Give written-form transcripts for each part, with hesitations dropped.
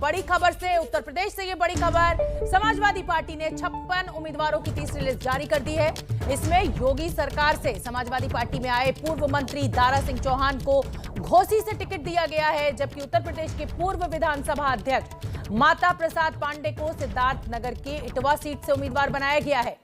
बड़ी खबर से, उत्तर प्रदेश से ये बड़ी खबर। समाजवादी पार्टी ने 56 उम्मीदवारों की तीसरी लिस्ट जारी कर दी है। इसमें योगी सरकार से समाजवादी पार्टी में आए पूर्व मंत्री दारा सिंह चौहान को घोसी से टिकट दिया गया है, जबकि उत्तर प्रदेश के पूर्व विधानसभा अध्यक्ष माता प्रसाद पांडे को सिद्धार्थनगर की इटवा सीट से उम्मीदवार बनाया गया है।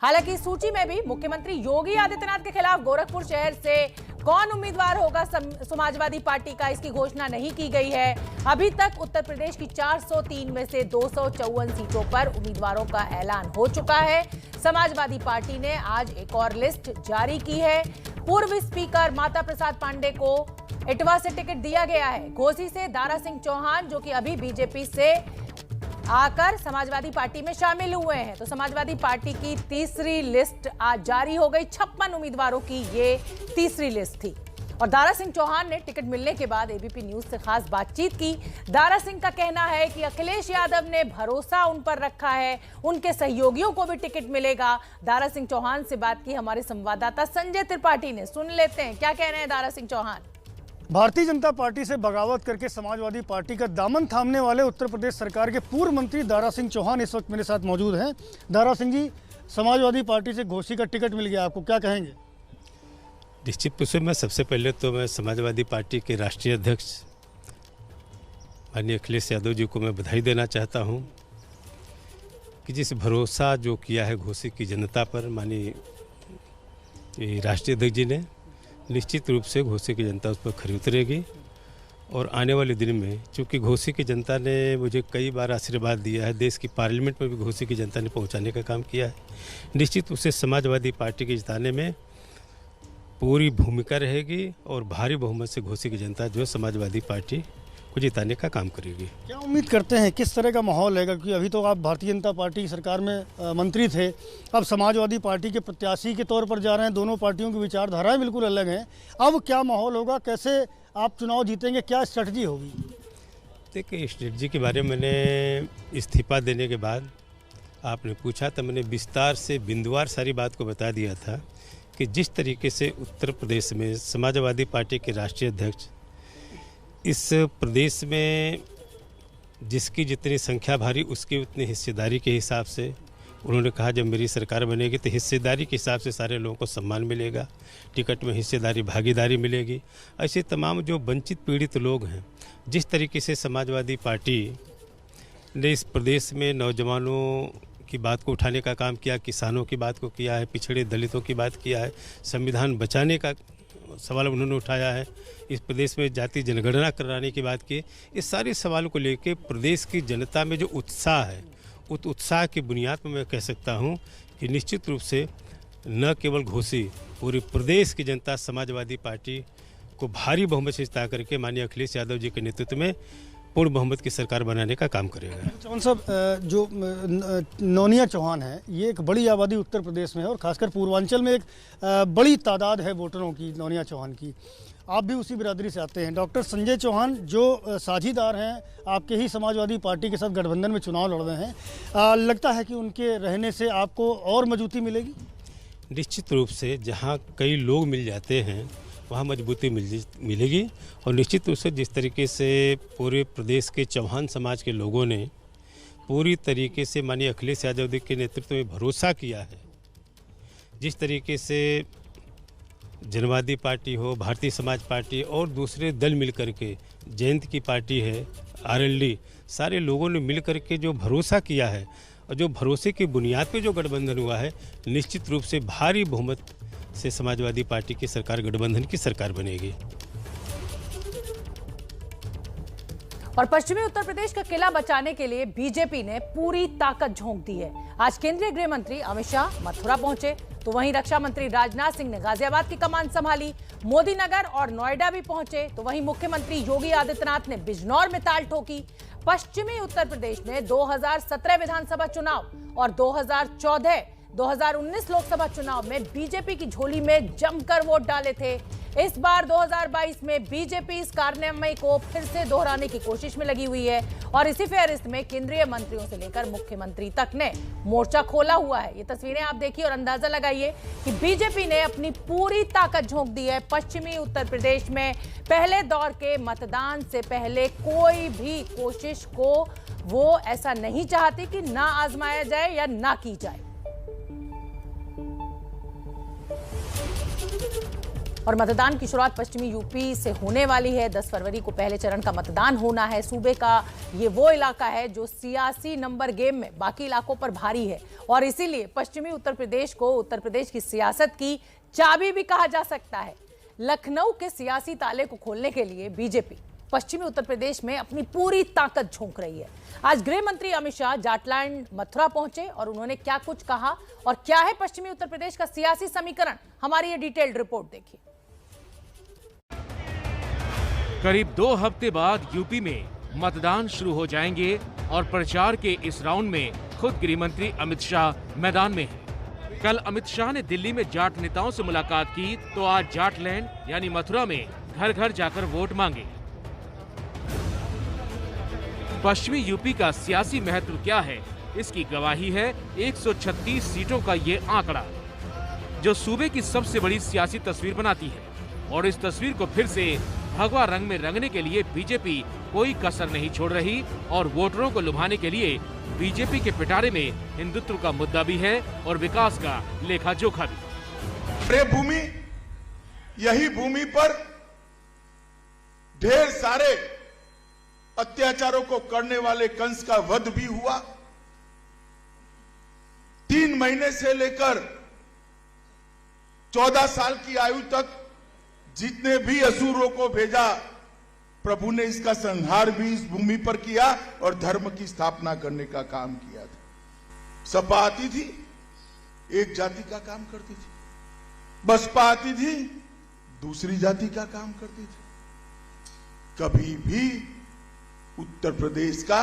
हालांकि सूची में भी मुख्यमंत्री योगी आदित्यनाथ के खिलाफ गोरखपुर शहर से कौन उम्मीदवार होगा समाजवादी पार्टी का, इसकी घोषणा नहीं की गई है। अभी तक उत्तर प्रदेश की 403 में से 254 सीटों पर उम्मीदवारों का ऐलान हो चुका है। समाजवादी पार्टी ने आज एक और लिस्ट जारी की है। पूर्व स्पीकर माता प्रसाद पांडे को इटवा से टिकट दिया गया है। घोसी से दारा सिंह चौहान, जो कि अभी बीजेपी से आकर समाजवादी पार्टी में शामिल हुए हैं। तो समाजवादी पार्टी की तीसरी लिस्ट आज जारी हो गई। 56 उम्मीदवारों की ये तीसरी लिस्ट थी और दारा सिंह चौहान ने टिकट मिलने के बाद एबीपी न्यूज से खास बातचीत की। दारा सिंह का कहना है कि अखिलेश यादव ने भरोसा उन पर रखा है, उनके सहयोगियों को भी टिकट मिलेगा। दारा सिंह चौहान से बात की हमारे संवाददाता संजय त्रिपाठी ने। सुन लेते हैं क्या कह रहे हैं दारा सिंह चौहान। भारतीय जनता पार्टी से बगावत करके समाजवादी पार्टी का दामन थामने वाले उत्तर प्रदेश सरकार के पूर्व मंत्री दारा सिंह चौहान इस वक्त मेरे साथ मौजूद हैं। दारा सिंह जी, समाजवादी पार्टी से घोसी का टिकट मिल गया, आपको क्या कहेंगे? निश्चित रूप से मैं सबसे पहले तो मैं समाजवादी पार्टी के राष्ट्रीय अध्यक्ष माननीय अखिलेश यादव जी को मैं बधाई देना चाहता हूं कि जिस भरोसा जो किया है घोसी की जनता पर माननीय राष्ट्रीय अध्यक्ष जी ने, निश्चित रूप से घोसी की जनता उस पर खरी उतरेगी। और आने वाले दिन में चूँकि घोसी की जनता ने मुझे कई बार आशीर्वाद दिया है, देश की पार्लियामेंट में भी घोसी की जनता ने पहुंचाने का काम किया है, निश्चित रूप से समाजवादी पार्टी के जिताने में पूरी भूमिका रहेगी और भारी बहुमत से घोसी की जनता जो है समाजवादी पार्टी को जिताने का काम करेगी। क्या उम्मीद करते हैं, किस तरह का माहौल रहेगा? क्योंकि अभी तो आप भारतीय जनता पार्टी की सरकार में मंत्री थे, अब समाजवादी पार्टी के प्रत्याशी के तौर पर जा रहे हैं। दोनों पार्टियों की विचारधाराएं बिल्कुल अलग हैं। अब क्या माहौल होगा, कैसे आप चुनाव जीतेंगे, क्या स्ट्रेटजी होगी? देखिए, स्ट्रेटजी के बारे में मैंने इस्तीफा देने के बाद आपने पूछा तो मैंने विस्तार से बिंदुवार सारी बात को बता दिया था कि जिस तरीके से उत्तर प्रदेश में समाजवादी पार्टी के राष्ट्रीय अध्यक्ष इस प्रदेश में जिसकी जितनी संख्या भारी उसकी उतनी हिस्सेदारी के हिसाब से उन्होंने कहा जब मेरी सरकार बनेगी तो हिस्सेदारी के हिसाब से सारे लोगों को सम्मान मिलेगा, टिकट में हिस्सेदारी भागीदारी मिलेगी। ऐसे तमाम जो वंचित पीड़ित लोग हैं, जिस तरीके से समाजवादी पार्टी ने इस प्रदेश में नौजवानों की बात को उठाने का काम किया, किसानों की बात को किया है, पिछड़े दलितों की बात किया है, संविधान बचाने का सवाल उन्होंने उठाया है, इस प्रदेश में जाति जनगणना कराने की बात की। इस सारे सवाल को लेकर प्रदेश की जनता में जो उत्साह है, उस उत्साह की बुनियाद पर मैं कह सकता हूं कि निश्चित रूप से न केवल घोसी, पूरे प्रदेश की जनता समाजवादी पार्टी को भारी बहुमत से जिता करके माननीय अखिलेश यादव जी के नेतृत्व में पूर्ण बहुमत की सरकार बनाने का काम करेगा। चौहान साहब, जो नौनिया चौहान है, ये एक बड़ी आबादी उत्तर प्रदेश में है और खासकर पूर्वांचल में एक बड़ी तादाद है वोटरों की, नौनिया चौहान की। आप भी उसी बिरादरी से आते हैं। डॉक्टर संजय चौहान जो साझीदार हैं, आपके ही समाजवादी पार्टी के साथ गठबंधन में चुनाव लड़ रहे हैं, लगता है कि उनके रहने से आपको और मजबूती मिलेगी? निश्चित रूप से जहाँ कई लोग मिल जाते हैं वहाँ मजबूती मिलेगी। और निश्चित रूप से जिस तरीके से पूरे प्रदेश के चौहान समाज के लोगों ने पूरी तरीके से माननीय अखिलेश यादव जी के नेतृत्व में भरोसा किया है, जिस तरीके से जनवादी पार्टी हो, भारतीय समाज पार्टी और दूसरे दल मिलकर के, जयंत की पार्टी है, आरएलडी, सारे लोगों ने मिलकर के जो भरोसा किया है और जो भरोसे की बुनियाद पे जो गठबंधन हुआ है, निश्चित रूप से भारी बहुमत से समाजवादी पार्टी की सरकार गठबंधन की सरकार बनेगी। और पश्चिमी उत्तर प्रदेश का किला बचाने के लिए बीजेपी ने पूरी ताकत झोंक दी है। आज केंद्रीय गृह मंत्री अमित शाह मथुरा पहुंचे, तो वहीं रक्षा मंत्री राजनाथ सिंह ने गाजियाबाद की कमान संभाली। मोदी नगर और नोएडा भी पहुंचे, तो वहीं मुख्यमंत्री योगी आदित्यनाथ ने बिजनौर में ताल ठोकी। पश्चिमी उत्तर प्रदेश में 2017 विधानसभा चुनाव और 2019 लोकसभा चुनाव में बीजेपी की झोली में जमकर वोट डाले थे। इस बार 2022 में बीजेपी इस कारनामे को फिर से दोहराने की कोशिश में लगी हुई है और इसी फेहरिस्त में केंद्रीय मंत्रियों से लेकर मुख्यमंत्री तक ने मोर्चा खोला हुआ है। ये तस्वीरें आप देखिए और अंदाजा लगाइए कि बीजेपी ने अपनी पूरी ताकत झोंक दी है पश्चिमी उत्तर प्रदेश में। पहले दौर के मतदान से पहले कोई भी कोशिश को वो ऐसा नहीं चाहती कि ना आजमाया जाए या ना की जाए। और मतदान की शुरुआत पश्चिमी यूपी से होने वाली है। 10 फरवरी को पहले चरण का मतदान होना है। सूबे का ये वो इलाका है जो सियासी नंबर गेम में बाकी इलाकों पर भारी है और इसीलिए पश्चिमी उत्तर प्रदेश को उत्तर प्रदेश की सियासत की चाबी भी कहा जा सकता है। लखनऊ के सियासी ताले को खोलने के लिए बीजेपी पश्चिमी उत्तर प्रदेश में अपनी पूरी ताकत झोंक रही है। आज गृह मंत्री अमित शाह जाटलैंड मथुरा पहुंचे और उन्होंने क्या कुछ कहा और क्या है पश्चिमी उत्तर प्रदेश का सियासी समीकरण, हमारी ये डिटेल्ड रिपोर्ट देखिए। करीब 2 हफ्ते बाद यूपी में मतदान शुरू हो जाएंगे और प्रचार के इस राउंड में खुद गृह मंत्री अमित शाह मैदान में हैं। कल अमित शाह ने दिल्ली में जाट नेताओं से मुलाकात की तो आज जाटलैंड यानी मथुरा में घर घर जाकर वोट मांगे। पश्चिमी यूपी का सियासी महत्व क्या है, इसकी गवाही है 136 सीटों का ये आंकड़ा, जो सूबे की सबसे बड़ी सियासी तस्वीर बनाती है। और इस तस्वीर को फिर से भगवा रंग में रंगने के लिए बीजेपी कोई कसर नहीं छोड़ रही और वोटरों को लुभाने के लिए बीजेपी के पिटारे में हिंदुत्व का मुद्दा भी है और विकास का लेखा जोखा भी। भूमि, यही भूमि पर ढेर सारे अत्याचारों को करने वाले कंस का वध भी हुआ। 3 महीने से लेकर 14 साल की आयु तक जितने भी असुरों को भेजा, प्रभु ने इसका संहार भी इस भूमि पर किया और धर्म की स्थापना करने का काम किया था। सपा आती थी, एक जाति का काम करती थी। बसपा आती थी, दूसरी जाति का काम करती थी। कभी भी उत्तर प्रदेश का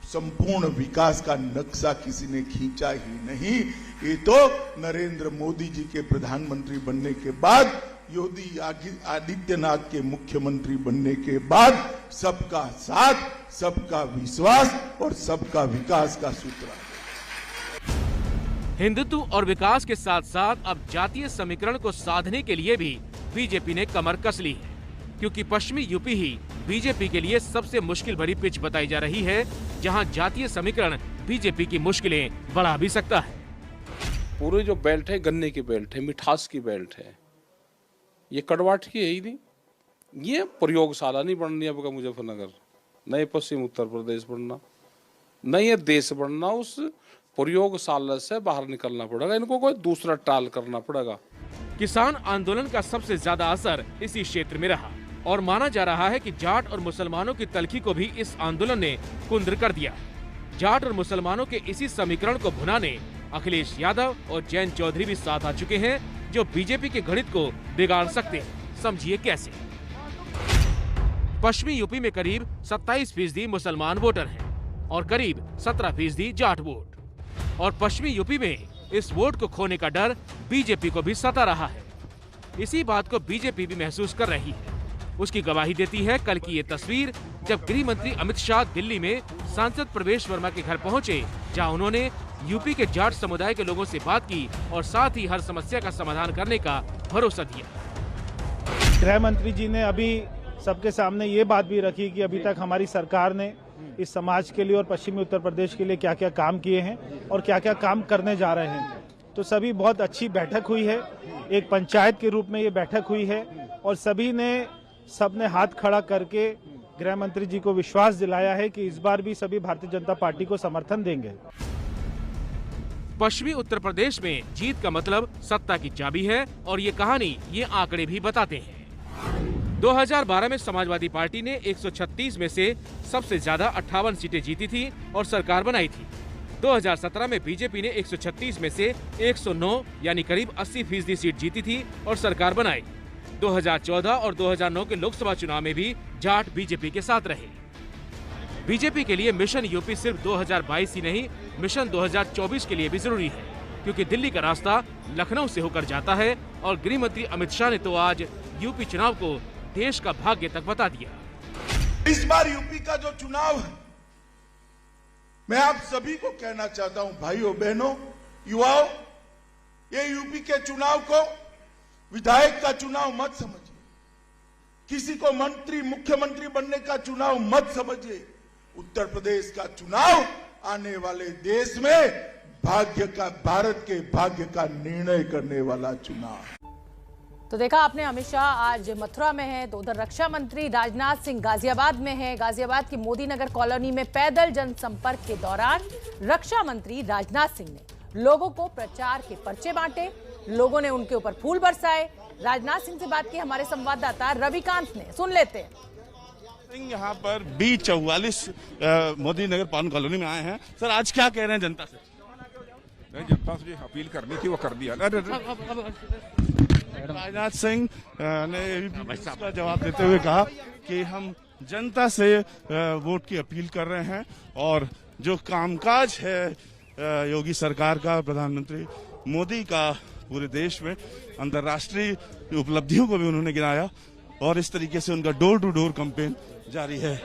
संपूर्ण विकास का नक्शा किसी ने खींचा ही नहीं। ये तो नरेंद्र मोदी जी के प्रधानमंत्री बनने के बाद, योगी आदित्यनाथ के मुख्यमंत्री बनने के बाद सबका साथ, सबका विश्वास और सबका विकास का सूत्र है। हिंदुत्व और विकास के साथ साथ अब जातीय समीकरण को साधने के लिए भी बीजेपी ने कमर कस ली है, क्योंकि पश्चिमी यूपी ही बीजेपी के लिए सबसे मुश्किल भरी पिच बताई जा रही है, जहां जातीय समीकरण बीजेपी की मुश्किलें बढ़ा भी सकता है। पूरी जो बेल्ट है गन्ने की बेल्ट है, मिठास की बेल्ट है, ये कड़वाट की है ही नहीं। ये प्रयोगशाला नहीं बननी है आपका मुजफ्फरनगर, नए पश्चिम उत्तर प्रदेश बनना, नए देश बनना। उस प्रयोगशाला से बाहर निकलना पड़ेगा, इनको कोई दूसरा टाल करना पड़ेगा। किसान आंदोलन का सबसे ज्यादा असर इसी क्षेत्र में रहा और माना जा रहा है कि जाट और मुसलमानों की तलखी को भी इस आंदोलन ने कुंद्र कर दिया। जाट और मुसलमानों के इसी समीकरण को भुनाने अखिलेश यादव और जयंत चौधरी भी साथ आ चुके हैं, जो बीजेपी के गणित को बिगाड़ सकते हैं। समझिए कैसे। पश्चिमी यूपी में करीब 27% मुसलमान वोटर हैं और करीब 17% जाट वोट। और पश्चिमी यूपी में इस वोट को खोने का डर बीजेपी को भी सता रहा है। इसी बात को बीजेपी भी महसूस कर रही है। उसकी गवाही देती है कल की ये तस्वीर, जब गृह मंत्री अमित शाह दिल्ली में सांसद प्रवेश वर्मा के घर पहुंचे, जहां उन्होंने यूपी के जाट समुदाय के लोगों से बात की और साथ ही हर समस्या का समाधान करने का भरोसा दिया। गृह मंत्री जी ने अभी सबके सामने ये बात भी रखी कि अभी तक हमारी सरकार ने इस समाज के लिए और पश्चिमी उत्तर प्रदेश के लिए क्या क्या काम किए हैं और क्या क्या काम करने जा रहे हैं। तो सभी बहुत अच्छी बैठक हुई है, एक पंचायत के रूप में ये बैठक हुई है और सबने हाथ खड़ा करके गृह मंत्री जी को विश्वास दिलाया है कि इस बार भी सभी भारतीय जनता पार्टी को समर्थन देंगे। पश्चिमी उत्तर प्रदेश में जीत का मतलब सत्ता की चाबी है और ये कहानी ये आंकड़े भी बताते हैं। 2012 में समाजवादी पार्टी ने 136 में से सबसे ज्यादा 58 सीटें जीती थी और सरकार बनाई थी। 2017 में बीजेपी ने 136 में से 109 यानी करीब 80% सीट जीती थी और सरकार बनाई। 2014 और 2009 के लोकसभा चुनाव में भी जाट बीजेपी के साथ रहे। बीजेपी के लिए मिशन यूपी सिर्फ 2022 ही नहीं, मिशन 2024 के लिए भी जरूरी है। क्योंकि दिल्ली का रास्ता लखनऊ से होकर जाता है और गृह मंत्री अमित शाह ने तो आज यूपी चुनाव को देश का भाग्य तक बता दिया। इस बार यूपी का जो चुनाव है, मैं आप सभी को कहना चाहता हूं, भाइयों बहनों युवाओं, ये यूपी के चुनाव को विधायक का चुनाव मत समझिए, किसी को मंत्री मुख्यमंत्री बनने का चुनाव मत समझिए। उत्तर प्रदेश का चुनाव आने वाले देश में भारत के भाग्य का निर्णय करने वाला चुनाव। तो देखा आपने, अमित शाह आज मथुरा में है, तो उधर रक्षा मंत्री राजनाथ सिंह गाजियाबाद में है। गाजियाबाद की मोदी नगर कॉलोनी में पैदल जनसंपर्क के दौरान रक्षा मंत्री राजनाथ सिंह ने लोगों को प्रचार के पर्चे बांटे, लोगों ने उनके ऊपर फूल बरसाए। राजनाथ सिंह से बात की हमारे संवाददाता रविकांत ने, सुन लेते हैं। यहाँ पर B44 मोदी नगर पान कॉलोनी में आए हैं। सर आज क्या कह रहे हैं जनता से? जनता से अपील करनी थी वो कर दिया। राजनाथ सिंह ने इसका जवाब देते हुए कहा कि हम जनता से वोट की अपील कर रहे हैं और जो कामकाज है योगी सरकार का, प्रधानमंत्री मोदी का पूरे देश में, अंतर्राष्ट्रीय उपलब्धियों को भी उन्होंने गिनाया और इस तरीके से उनका डोर टू डोर कैंपेन जारी है।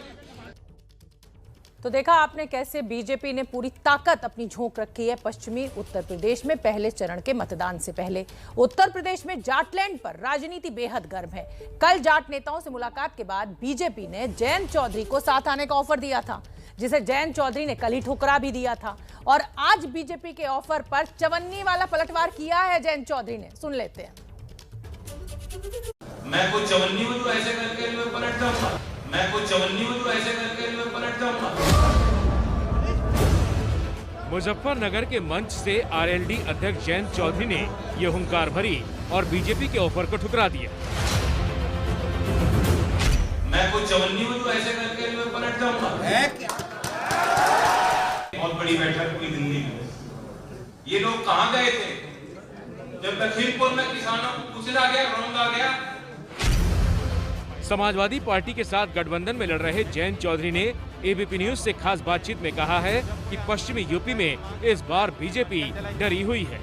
तो देखा आपने कैसे बीजेपी ने पूरी ताकत अपनी झोंक रखी है पश्चिमी उत्तर प्रदेश में पहले चरण के मतदान से पहले। उत्तर प्रदेश में जाटलैंड पर राजनीति बेहद गर्म है। कल जाट नेताओं से मुलाकात के बाद बीजेपी ने जयंत चौधरी को साथ आने का ऑफर दिया था, जिसे जयंत चौधरी ने कल ही ठुकरा भी दिया था। और आज बीजेपी के ऑफर पर चवन्नी वाला पलटवार किया है जयंत चौधरी ने, सुन लेते हैं। मैं कोई चवन्नी हूं जो ऐसे करके मैं पलट जाऊंगा, मैं कोई चवन्नी हूं जो ऐसे करके मैं पलट जाऊंगा। मुजफ्फरनगर के मंच से आरएलडी अध्यक्ष जयंत चौधरी ने यह हुंकार भरी और बीजेपी के ऑफर को ठुकरा दिया। मैं कोई चवन्नी हूं जो ऐसे करके मैं पलट जाऊंगा। बहुत बड़ी बैठक हुई दिल्ली में। ये लोग कहां गए थे जब लखीमपुर में किसानों को कुचला गया, रोंगा गया? समाजवादी पार्टी के साथ गठबंधन में लड़ रहे जयंत चौधरी ने एबीपी न्यूज से खास बातचीत में कहा है कि पश्चिमी यूपी में इस बार बीजेपी डरी हुई है।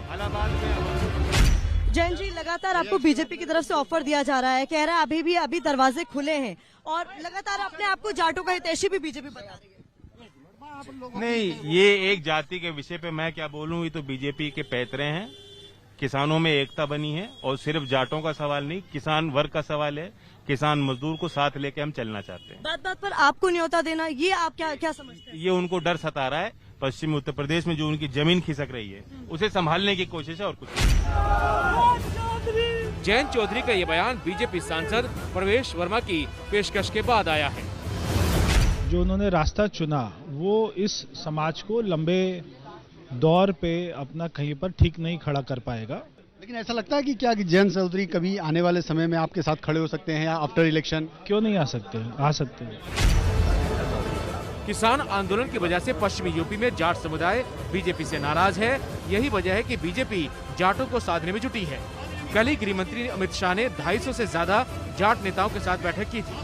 जयंत जी, लगातार आपको बीजेपी की तरफ से ऑफर दिया जा रहा है, कह रहा है अभी दरवाजे खुले हैं और लगातार अपने आपको जाटों का हितैषी भी बीजेपी बता रही है। नहीं, ये एक जाति के विषय पे मैं क्या बोलूं, ये तो बीजेपी के पैतरे हैं। किसानों में एकता बनी है और सिर्फ जाटों का सवाल नहीं, किसान वर्ग का सवाल है। किसान मजदूर को साथ लेके हम चलना चाहते हैं। बात बात पर आपको न्योता देना, ये आप क्या समझते हैं? ये उनको डर सता रहा है। पश्चिमी उत्तर प्रदेश में जो उनकी जमीन खिसक रही है उसे संभालने की कोशिश है और कुछ नहीं। जयंत चौधरी का ये बयान बीजेपी सांसद प्रवेश वर्मा की पेशकश के बाद आया है। जो उन्होंने रास्ता चुना वो इस समाज को लंबे दौर पे अपना कहीं पर ठीक नहीं खड़ा कर पाएगा। लेकिन ऐसा लगता है कि क्या जयंत चौधरी कभी आने वाले समय में आपके साथ खड़े हो सकते हैं या आफ्टर इलेक्शन? क्यों नहीं आ सकते, आ सकते हैं। किसान आंदोलन की वजह से पश्चिमी यूपी में जाट समुदाय बीजेपी से नाराज है। यही वजह है कि बीजेपी जाटों को साधने में जुटी है। कल ही गृह मंत्री अमित शाह ने 250 से ज्यादा जाट नेताओं के साथ बैठक की थी।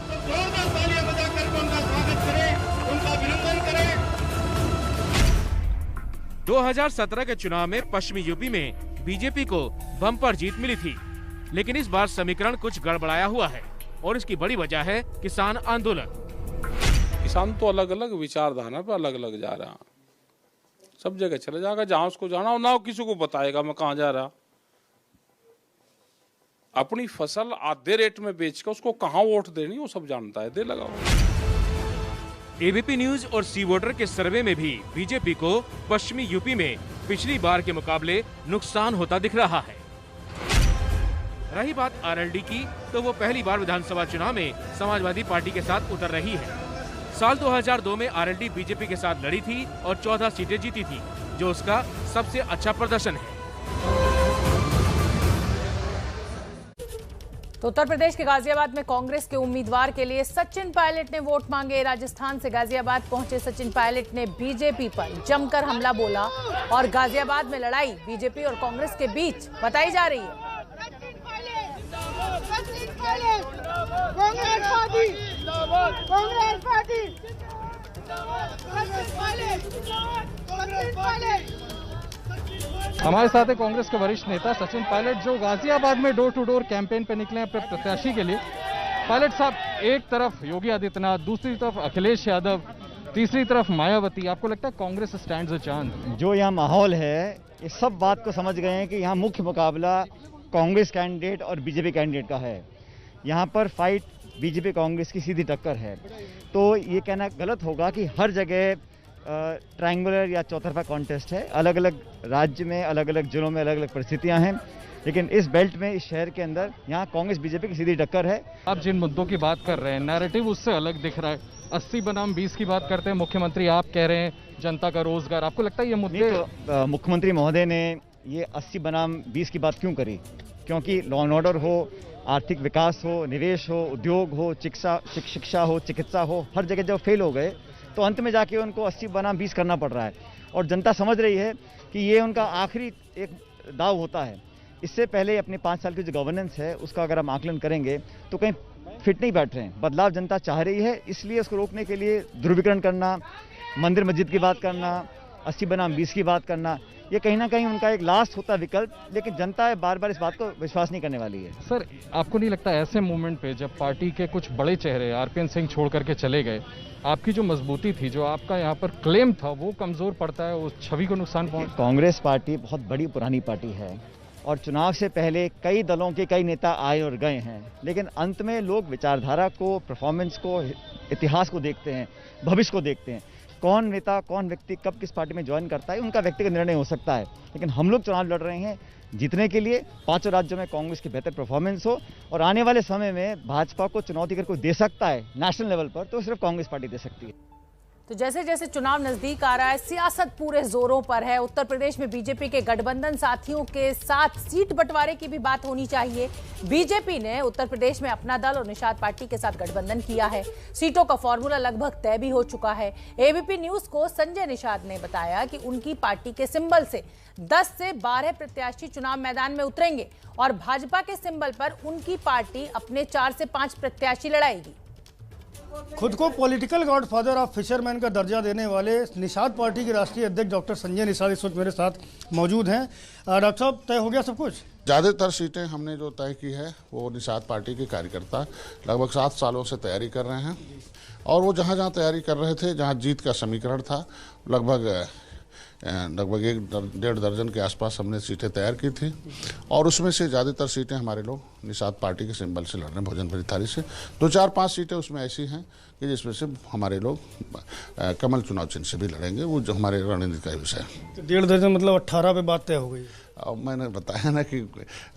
2017 के चुनाव में पश्चिमी यूपी में बीजेपी को बम्पर जीत मिली थी, लेकिन इस बार समीकरण कुछ गड़बड़ाया हुआ है और इसकी बड़ी वजह है किसान आंदोलन। किसान तो अलग अलग विचारधारा पे अलग अलग जा रहा, सब जगह चले जाएगा जहां उसको जाना और ना किसी को बताएगा मैं कहां जा रहा। अपनी फसल आधे रेट में बेच कर उसको कहां वोट देनी वो सब जानता है, दे लगाओ। एबीपी न्यूज और सी वोटर के सर्वे में भी बीजेपी को पश्चिमी यूपी में पिछली बार के मुकाबले नुकसान होता दिख रहा है। रही बात आरएलडी की, तो वो पहली बार विधानसभा चुनाव में समाजवादी पार्टी के साथ उतर रही है। साल 2002 में आरएलडी बीजेपी के साथ लड़ी थी और 14 सीटें जीती थी, जो उसका सबसे अच्छा प्रदर्शन है। तो उत्तर प्रदेश के गाजियाबाद में कांग्रेस के उम्मीदवार के लिए सचिन पायलट ने वोट मांगे। राजस्थान से गाजियाबाद पहुंचे सचिन पायलट ने बीजेपी पर जमकर हमला बोला और गाजियाबाद में लड़ाई बीजेपी और कांग्रेस के बीच बताई जा रही है। हमारे साथ है कांग्रेस के वरिष्ठ नेता सचिन पायलट, जो गाजियाबाद में डोर टू डोर कैंपेन पे निकले अपने प्रत्याशी के लिए। पायलट साहब, एक तरफ योगी आदित्यनाथ, दूसरी तरफ अखिलेश यादव, तीसरी तरफ मायावती, आपको लगता है कांग्रेस स्टैंड्स अ चांस? जो यहाँ माहौल है, इस सब बात को समझ गए हैं कि यहाँ मुख्य मुकाबला कांग्रेस कैंडिडेट और बीजेपी कैंडिडेट का है। यहाँ पर फाइट बीजेपी कांग्रेस की सीधी टक्कर है। तो ये कहना गलत होगा कि हर जगह ट्रायंगुलर या चौतरफा कॉन्टेस्ट है। अलग अलग राज्य में, अलग अलग जिलों में अलग अलग परिस्थितियां हैं, लेकिन इस बेल्ट में, इस शहर के अंदर यहाँ कांग्रेस बीजेपी की सीधी टक्कर है। आप जिन मुद्दों की बात कर रहे हैं, नैरेटिव उससे अलग दिख रहा है। 80 बनाम 20 की बात करते हैं मुख्यमंत्री, आप कह रहे हैं जनता का रोजगार। आपको लगता है ये मुद्दे? तो मुख्यमंत्री महोदय ने ये 80 बनाम 20 की बात क्यों करी? क्योंकि लॉ एंड ऑर्डर हो, आर्थिक विकास हो, निवेश हो, उद्योग हो, शिक्षा हो, चिकित्सा हो, हर जगह जब फेल हो गए तो अंत में जाके उनको 80 बनाम 20 करना पड़ रहा है। और जनता समझ रही है कि ये उनका आखिरी एक दाव होता है। इससे पहले अपने 5 साल की जो गवर्नेंस है उसका अगर हम आकलन करेंगे तो कहीं फिट नहीं बैठ रहे हैं। बदलाव जनता चाह रही है, इसलिए उसको रोकने के लिए ध्रुवीकरण करना, मंदिर मस्जिद की बात करना, 80 बनाम 20 की बात करना, ये कहीं ना कहीं उनका एक लास्ट होता विकल्प। लेकिन जनता बार बार इस बात को विश्वास नहीं करने वाली है। सर, आपको नहीं लगता ऐसे मूवमेंट पे जब पार्टी के कुछ बड़े चेहरे आरपीएन सिंह छोड़ करके चले गए, आपकी जो मजबूती थी, जो आपका यहाँ पर क्लेम था, वो कमजोर पड़ता है, उस छवि को नुकसान पहुंच? कांग्रेस पार्टी बहुत बड़ी पुरानी पार्टी है और चुनाव से पहले कई दलों के कई नेता आए और गए हैं, लेकिन अंत में लोग विचारधारा को, परफॉर्मेंस को, इतिहास को देखते हैं, भविष्य को देखते हैं। कौन नेता, कौन व्यक्ति कब किस पार्टी में ज्वाइन करता है, उनका व्यक्तिगत निर्णय हो सकता है। लेकिन हम लोग चुनाव लड़ रहे हैं जीतने के लिए। 5 राज्यों में कांग्रेस की बेहतर परफॉर्मेंस हो और आने वाले समय में भाजपा को चुनौती अगर कोई दे सकता है नेशनल लेवल पर, तो सिर्फ कांग्रेस पार्टी दे सकती है। तो जैसे जैसे चुनाव नजदीक आ रहा है, सियासत पूरे जोरों पर है। उत्तर प्रदेश में बीजेपी के गठबंधन साथियों के साथ सीट बंटवारे की भी बात होनी चाहिए। बीजेपी ने उत्तर प्रदेश में अपना दल और निषाद पार्टी के साथ गठबंधन किया है। सीटों का फॉर्मूला लगभग तय भी हो चुका है। एबीपी न्यूज को संजय निषाद ने बताया कि उनकी पार्टी के सिंबल से 10 से 12 प्रत्याशी चुनाव मैदान में उतरेंगे और भाजपा के सिंबल पर उनकी पार्टी अपने 4 से 5 प्रत्याशी लड़ाएगी। खुद को पॉलिटिकल गॉडफादर ऑफ फिशरमैन का दर्जा देने वाले निषाद पार्टी के राष्ट्रीय अध्यक्ष डॉक्टर संजय निषाद इस वक्त मेरे साथ मौजूद हैं। डॉक्टर साहब, तय हो गया सब कुछ? ज़्यादातर सीटें हमने जो तय की है वो निषाद पार्टी के कार्यकर्ता लगभग 7 सालों से तैयारी कर रहे हैं और वो जहाँ जहाँ तैयारी कर रहे थे, जहाँ जीत का समीकरण था, लगभग 1-1.5 दर्जन के आसपास हमने सीटें तैयार की थी और उसमें से ज़्यादातर सीटें हमारे लोग निषाद पार्टी के सिंबल से लड़ रहे हैं, भोजन भरी थाली से। 2-4-5 सीटें उसमें ऐसी हैं कि जिसमें से हमारे लोग कमल चुनाव चिन्ह से भी लड़ेंगे, वो जो हमारे रणनीति का विषय है। तो 1.5 दर्जन मतलब 18 पे बात तय हो गई। अब मैंने बताया ना कि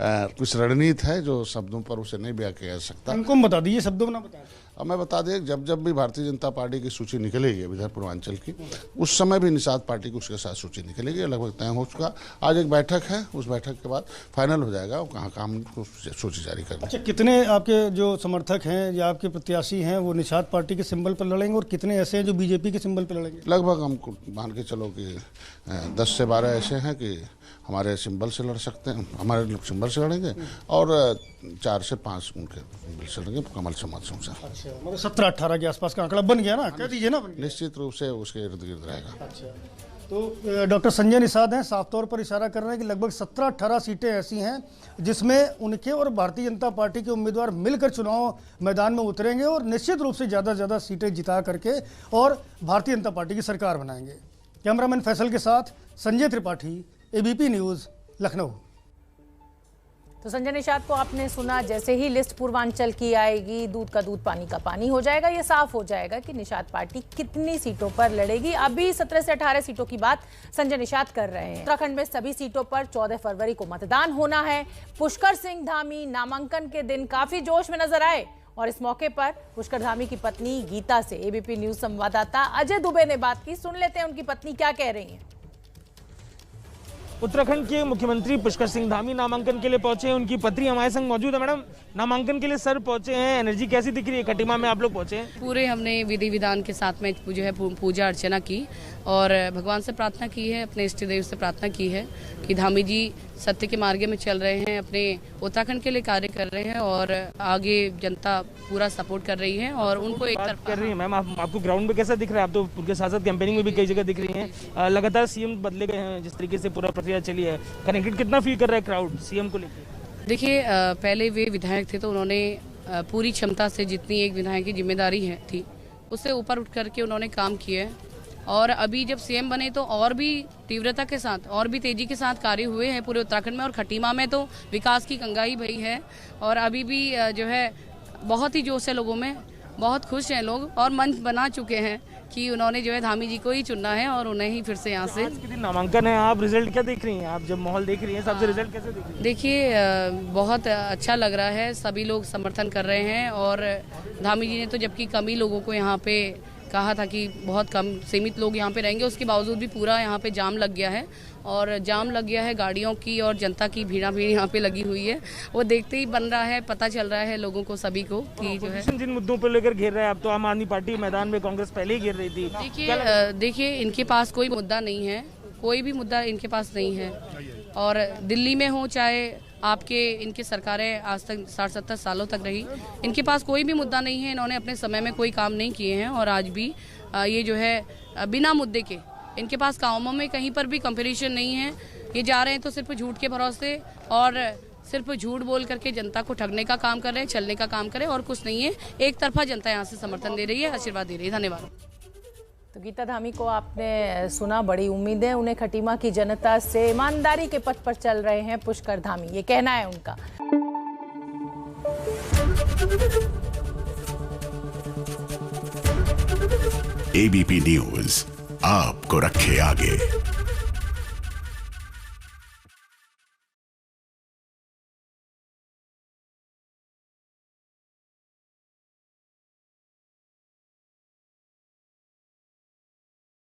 कुछ रणनीति है जो शब्दों पर उसे नहीं बयां किया जा सकता। उनको बता दीजिए, शब्दों में ना बताएं। अब मैं बता दें, जब जब भी भारतीय जनता पार्टी की सूची निकलेगी इधर पूर्वांचल की, उस समय भी निषाद पार्टी की उसके साथ सूची निकलेगी। लगभग तय हो चुका। आज एक बैठक है, उस बैठक के बाद फाइनल हो जाएगा कहाँ काम सूची जारी करना। अच्छा, कितने आपके जो समर्थक हैं या आपके प्रत्याशी हैं वो निषाद पार्टी के सिंबल पर लड़ेंगे और कितने ऐसे हैं जो बीजेपी के सिंबल पर लड़ेंगे? लगभग हमको मान के चलो कि 10 से 12 ऐसे हैं कि हमारे सिंबल से लड़ सकते हैं, हमारे लोग सिंबल से लड़ेंगे और 4 से 5 उनके सिंबल से लड़ेंगे कमल समर्थकों से। अच्छा, मतलब 17-18 के आसपास का आंकड़ा बन गया ना, कह दीजिए ना। निश्चित रूप से उसके इर्द गिर्द रहेगा। अच्छा, तो डॉक्टर संजय निषाद हैं, साफ तौर पर इशारा कर रहे हैं कि लगभग 17-18 सीटें ऐसी हैं जिसमें उनके और भारतीय जनता पार्टी के उम्मीदवार मिलकर चुनाव मैदान में उतरेंगे और निश्चित रूप से ज़्यादा से ज़्यादा सीटें जिता करके और भारतीय जनता पार्टी की सरकार बनाएंगे। कैमरामैन फैसल के साथ संजय त्रिपाठी, एबीपी न्यूज़, लखनऊ। तो संजय निषाद को आपने सुना। जैसे ही लिस्ट पूर्वांचल की आएगी, दूध का दूध पानी का पानी हो जाएगा। ये साफ हो जाएगा कि निषाद पार्टी कितनी सीटों पर लड़ेगी। अभी 17 से 18 सीटों की बात संजय निषाद कर रहे हैं। उत्तराखंड में सभी सीटों पर 14 फरवरी को मतदान होना है। पुष्कर सिंह धामी नामांकन के दिन काफी जोश में नजर आए और इस मौके पर पुष्कर धामी की पत्नी गीता से एबीपी न्यूज संवाददाता अजय दुबे ने बात की। सुन लेते हैं उनकी पत्नी क्या कह रही हैं। उत्तराखंड के मुख्यमंत्री पुष्कर सिंह धामी नामांकन के लिए पहुंचे हैं। उनकी पत्नी हमारे संग मौजूद है। मैडम, नामांकन के लिए सर पहुंचे हैं, एनर्जी कैसी दिख रही है? खटीमा में आप लोग पहुंचे हैं। पूरे हमने विधि विधान के साथ में जो है पूजा अर्चना की और भगवान से प्रार्थना की है, अपने इष्ट देव से प्रार्थना की है कि धामी जी सत्य के मार्ग में चल रहे हैं, अपने उत्तराखंड के लिए कार्य कर रहे हैं और आगे जनता पूरा सपोर्ट कर रही है और उनको एक तरफ कर रही है। मैम, आपको ग्राउंड पे कैसा दिख रहा है? आप तो उनके साथ साथ कैंपेनिंग में भी कई जगह दिख रही हैं। लगातार सीएम बदले गए हैं, जिस तरीके से पूरा प्रक्रिया प्रक्रिया चली है, कनेक्टेड कितना फील कर रहा है क्राउड सीएम को लेकर? देखिए पहले वे विधायक थे तो उन्होंने पूरी क्षमता से जितनी एक विधायक की जिम्मेदारी थी उससे ऊपर उठ करके उन्होंने काम किया है। और अभी जब सीएम बने तो और भी तीव्रता के साथ और भी तेजी के साथ कार्य हुए हैं पूरे उत्तराखंड में, और खटीमा में तो विकास की गंगा ही बही है। और अभी भी जो है बहुत ही जोश है लोगों में, बहुत खुश हैं लोग और मन बना चुके हैं कि उन्होंने जो है धामी जी को ही चुनना है और उन्हें ही फिर से यहाँ से। आज के दिन नामांकन है, आप रिजल्ट क्या देख रही हैं? आप जब माहौल देख रही हैं, सबसे रिजल्ट कैसे देख रही हैं? देखिए बहुत अच्छा लग रहा है, सभी लोग समर्थन कर रहे हैं। और धामी जी ने तो जबकि कम ही लोगों को यहाँ पे कहा था कि बहुत कम सीमित लोग यहाँ पे रहेंगे, उसके बावजूद भी पूरा यहाँ पे जाम लग गया है। और जाम लग गया है गाड़ियों की और जनता की भीड़ यहाँ पे लगी हुई है। वो देखते ही बन रहा है, पता चल रहा है लोगों को सभी को कि जो है जिन मुद्दों पर लेकर घेर रहे हैं। अब तो आम आदमी पार्टी मैदान में, कांग्रेस पहले ही घेर रही थी। देखिए इनके पास कोई मुद्दा नहीं है, कोई भी मुद्दा इनके पास नहीं है। और दिल्ली में हो चाहे आपके इनकी सरकारें आज तक 60-70 सालों तक रही, इनके पास कोई भी मुद्दा नहीं है। इन्होंने अपने समय में कोई काम नहीं किए हैं और आज भी ये जो है बिना मुद्दे के इनके पास कामों में कहीं पर भी कंपटीशन नहीं है। ये जा रहे हैं तो सिर्फ झूठ के भरोसे और सिर्फ झूठ बोल करके जनता को ठगने का काम कर रहे हैं, छलने का काम कर रहे हैं और कुछ नहीं है। एक तरफा जनता यहाँ से समर्थन दे रही है, आशीर्वाद दे रही है। धन्यवाद। तो गीता धामी को आपने सुना, बड़ी उम्मीद है उन्हें खटीमा की जनता से। ईमानदारी के पथ पर चल रहे हैं पुष्कर धामी, ये कहना है उनका। एबीपी न्यूज आपको रखे आगे।